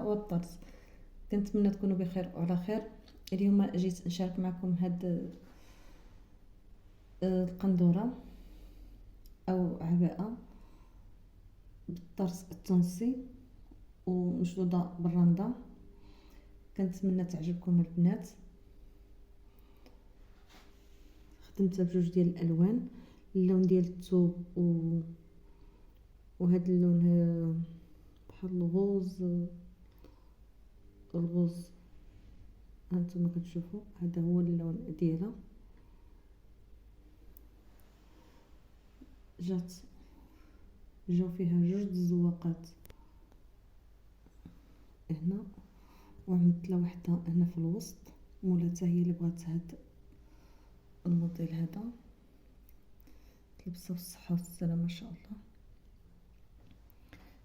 والطرز. كنتمنى تكونوا بخير وعلى خير. اليوم جيت نشارك معكم هاد القندوره او عباءه بالطرز التونسي ومشدوده بالرنده. كنتمنى تعجبكم البنات. خدمتها بجوج ديال الالوان، اللون ديال الثوب وهذا اللون بحال الغوز هانتوما كتشوفوا، هذا هو اللون ديالها. جاو فيها جوج الزواقات هنا، وعملت لها وحده هنا في الوسط. مولاتها هي اللي بغات هاد الموديل هذا. تلبسها بالصحه والسلامه ان شاء الله.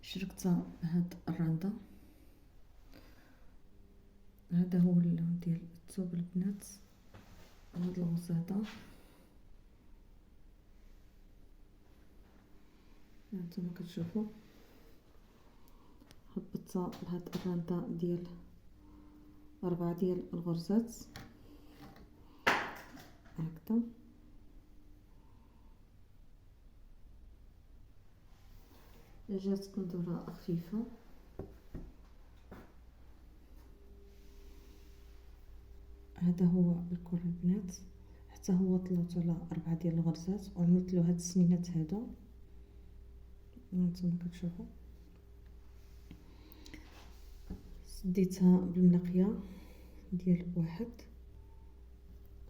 شركتها بهاد الرنده. هذا هو اللون ديال الثوب البنات، هاد الغوز هذا هانتوما كتشوفوا. حبيتها بهاد الرنده ديال 4 ديال الغرزات هكذا. جات قندوره خفيفه. هذا هو الكل البنات، حتى هو طلعت على 4 ديال الغرزات وعملت له هاد السنينات هادو هانتوما كتشوفوا. سديتها بالملقيه ديال 1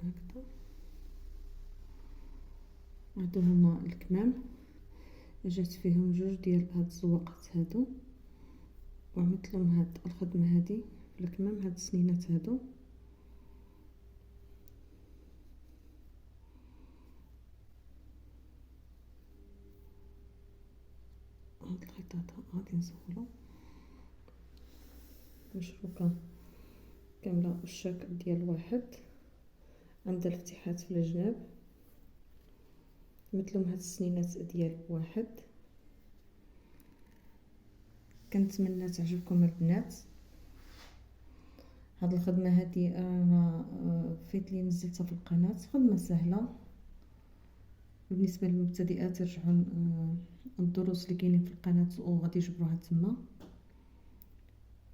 هكذا. هادو هما الكمام، جات فيهم جوج ديال هاد الزواقات هادو وعملت لهم هاد الخدمه هادي في الكمام، هاد السنينات هادو. هاد الخيطات غادي نسولو مشبوكه كامله بالشكل ديال 1، عندها الفتحات في الجناب. مثلهم هاد السنينات ديال 1. كنتمنى تعجبكم البنات. هاد الخدمه هادي انا فيت لي نزلتها في القناه، خدمه سهله بالنسبه للمبتدئات. يرجعوا الدروس اللي كاينين في القناه وغادي يجبروها تما.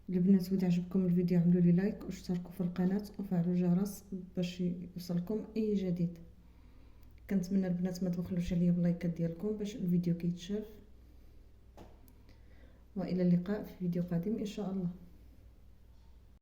البنات اذا عجبكم الفيديو عملوا لي لايك واشتركوا في القناه وفعلوا الجرس باش يوصلكم اي جديد. كنتمنى البنات ما تبخلوش عليا باللايكات ديالكم باش الفيديو كيتشاف. والى اللقاء في فيديو قادم ان شاء الله.